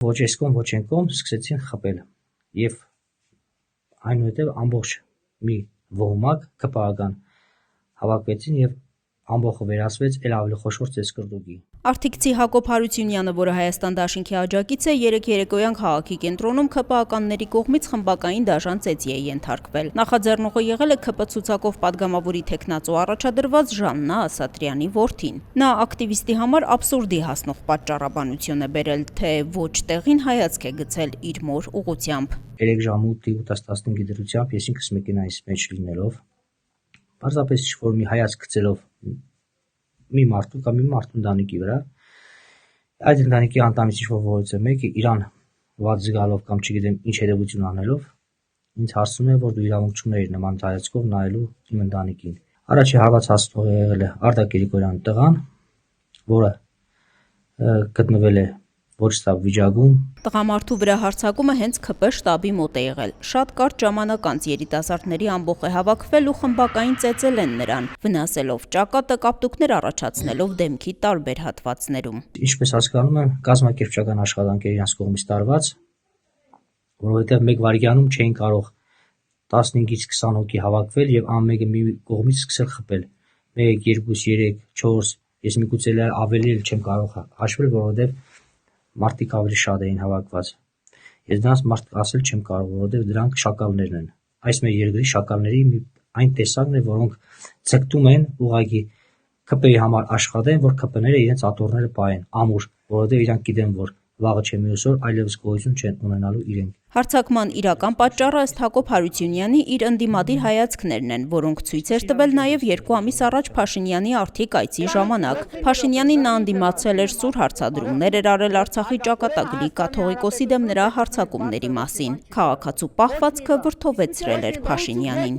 Ոչ այս կողմ, ոչ այն կողմ սկսեցին խփել եւ այնուհետեւ ամբողջ մի ոհմակ ԿՊԱ-կան հավաքվեցին եւ ամբողջը վերածվեց էլ ավելի խոշոր ծեսկրտուկի։ Արտիքցի Հակոբ Հարությունյանը, որը Հայաստան դաշինքի աջակից է, երեկ երեկոյան քաղաքի կենտրոնում ԿՊԱ-ականների կողմից խմբակային դաժան ծեծի է ենթարկվել։ Նախաձեռնողը եղել է ԿՊ ցուցակով պատգամավորի թեկնածու առաջադրված Ժաննա Ասատրյանի որդին։ Նա ակտիվիստի համար աբսուրդի հասնող պատճառաբանություն է բերել, թե ոչ տեղին հայացք է գցել իր մոր ուղղությամբ։ 3 ժամ 8:15 դրությամբ ես ինքս մեքենայից մեջ լինելով պարզապես ինչ-որ մի հայացք գցելով մի մարդու կամ մի մարդու ընտանիքի վրա, այդ ընտանիքի անդամից ինչ-որ որից է մեկը իրան վատ զգալով կամ չգիտեմ ինչ հետևություն անելով, ինձ հարցնում է, որ դու իրավունք չունեիր նման հայացքով նայելու իմ ընտանիքին։ Առաջի հարված հասցողը եղել է Արտակ Երիկոյանի տղան, որը գտնվել է ոչ ստավ վիճակում։ Տղամարդու վրա հարձակումը հենց ԿՊ շտաբի մոտ է եղել։ Շատ կարճ ժամանակ անց երիտասարդների ամբոխ է հավաքվել ու խմբակային ծեծել են նրան, վնասելով ճակատը, կապտուկներ առաջացնելով դեմքի տարբեր հատվածներում։ Ինչպես հասկանում եմ, կազմակերպչական աշխատանքեր իրենց կողմից տարված, որովհետև մեկ վայրկյանում չէին կարող 15-ից 20 հոգի հավաքվել եւ ամենը մի կողմից սկսել խփել։ 1, 2, 3, 4, ես միգուցե ավելի էլ չեմ կարող հաշվել, որովհետև մարդիկ ավելի շատ էին հավաքված։ Ես դրանց մարդ ասել չեմ կարող, որովհետև դրանք շակալներն են։ Այս մեր երկրի շակալների այն տեսակն է, որոնք ցկտում են ուղղակի ԿՊ-ի համար աշխատեն, որ ԿՊ-ները իրենց աթոռները պահեն ամուր, որովհետև իրանք գիտեն, որ վաղը չէ մյուս օր այլևս գոյություն չեն ունենալու իրենք։ Հարձակման իրական պատճառը ըստ Հակոբ Հարությունյանի իր ընդդիմադիր հայացքներն են, որոնք ցույց էր տվել նաև 2 ամիս առաջ Փաշինյանի Արթիկ այցի ժամանակ։ Փաշինյանին նա ընդդիմացել էր սուր հարցադրումներ էր արել Արցախի ճակատագրի կաթողիկոսի դեմ նրա հարձակումների մասին։ Քաղաքացու պահվածքը վրդովեցրել էր Փաշինյանին։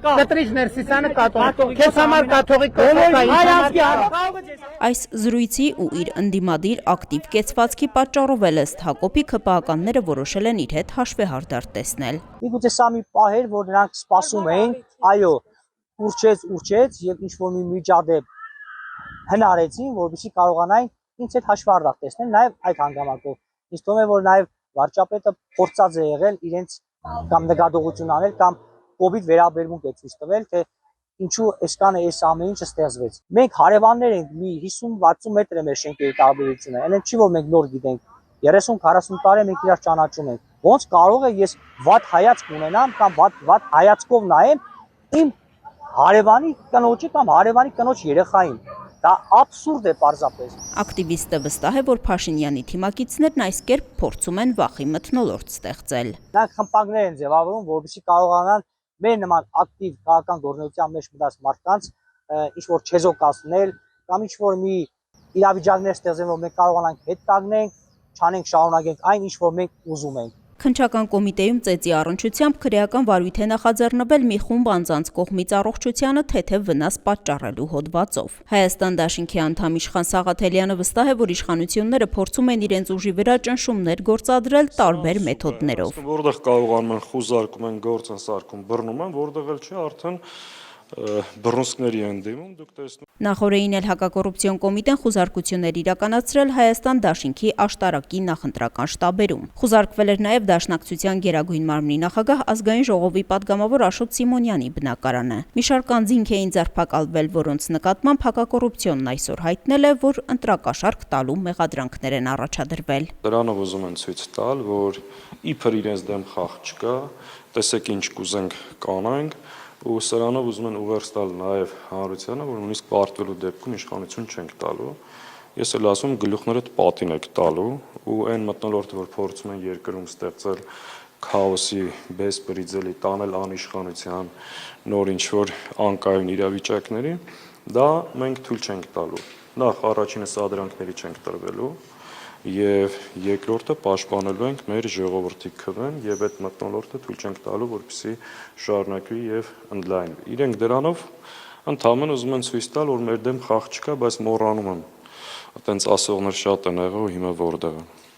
Կտրիչ ներսիսանը կաթողիկ, քեզ համար կաթողիկոս Այս զրույցի ու իր ընդդիմադիր ակտիվ կեցվածքի պատճառով էլ ըստ Հակոբի ԿՊԱ-ականները որոշել են իր հետ հաշվեհարդար տեսնել։ Միգուցե սա մի պահ էր, որ նրանք սպասում էին, այո, ուռչեց եւ ինչ-որ մի միջադեպ հնարեցին, որովհետեւ կարողանային ինձ հետ հաշվեհարդար տեսնել նաեւ այդ հանգամանքով։ Ինձ թվում է, որ նաեւ վարչապետը փորձած է եղել իրենց կամ նկատողություն անել կամ կոպիտ վերաբերմունք է ցույց տվել, թե ինչու այսքան այս ամեն ինչը ստեղծվեց։ Մենք հարևաններ ենք, մի 50-60 մետր է մեր շենքերի տարբերությունը։ Այնեն չի որ մենք նոր գիտենք, 30-40 տարի մենք իրար ճանաչում ենք։ Ոնց կարող է ես վատ հայացք ունենամ կամ վատ հայացքով նայեմ իմ հարևանի կնոջի կամ հարևանի կնոջ երեխային։ Դա աբսուրդ է պարզապես։ Ակտիվիստը վստահ է, որ Փաշինյանի թիմակիցներն այս կերպ փորձում են վախի մթնոլորտ ստեղծել։ Նրանք խմբակներ են ձևավորում, որովհետեւ կարողանան մեր նման ակտիվ քաղաքական գործունեության մեջ մտած մարդկանց ինչ-որ չեզոքացնել կամ ինչ-որ մի իրավիճակներ ստեղծել, որ մենք կարողանանք հետ կանգնենք, չանենք շարունակենք այն, ինչ որ մենք ուզում ենք։ Քննչական կոմիտեում ծեծի առնչությամբ քրեական վարույթ է նախաձեռնվել մի խումբ անձանց կողմից առողջությանը թեթև վնաս պատճառելու հոդվածով։ Հայաստան դաշինքի անդամ Իշխան Սաղաթելյանը վստահ է, որ իշխանությունները փորձում են իրենց ուժի վրա ճնշումներ գործադրել տարբեր մեթոդներով։ Որտեղ կարողանում են խուզարկում են գործ են սարքում, բռնում են, որտեղ էլ չէ արդեն բռնուսկների են դիմում, դուք տեսնում։ Նախորդին էլ հակակոռուպցիոն կոմիտեն խուզարկություններ իրականացրել Հայաստան դաշինքի աշտարակի նախընտրական շտաբերում։ Խուզարկվել էր նաև Դաշնակցության Գերագույն մարմնի նախագահ Ազգային ժողովի պատգամավոր Աշոտ Սիմոնյանի բնակարանը։ Մի շարք անձինք էին ձերբակալվել, որոնց նկատմամբ հակակոռուպցիոնն այսօր հայտնել է, որ ընտրակաշարք տալու մեղադրանքներ են առաջադրվել։ Դրանով ուզում են ցույց տալ, որ իբր իրենց դեմ խաղ չկա, տեսեք ինչ կուզենք կանենք, ու սրանով ուզում են ուղերձ տալ նաև հանրությանը, որ նույնիսկ պարտվելու դեպքում իշխանություն չենք տալու։ Ես էլ ասում գլուխներդ պատին եք տալու ու այն մթնոլորտը, որ փորձում են երկրում ստեղծել քաոսի, բեսպրիձելի, տանել անիշխանության, նոր ինչ-որ անկայուն իրավիճակների, դա մենք թույլ չենք տալու։ Նախ առաջինը սադրանքների չենք տրվելու եւ երկրորդը պաշտպանելու ենք մեր ժողովրդի քվեն եւ այդ մթնոլորտը թույլ չենք տալու, որպեսզի շարունակվի եւ ընդլայնվի։ Իրենք դրանով ընդհանրապես ուզում են ցույց տալ, որ մեր դեմ խաղ չկա, բայց մոռանում են։ Այտենց ասողներ շատ են եղել ու հիմա որտեղ են։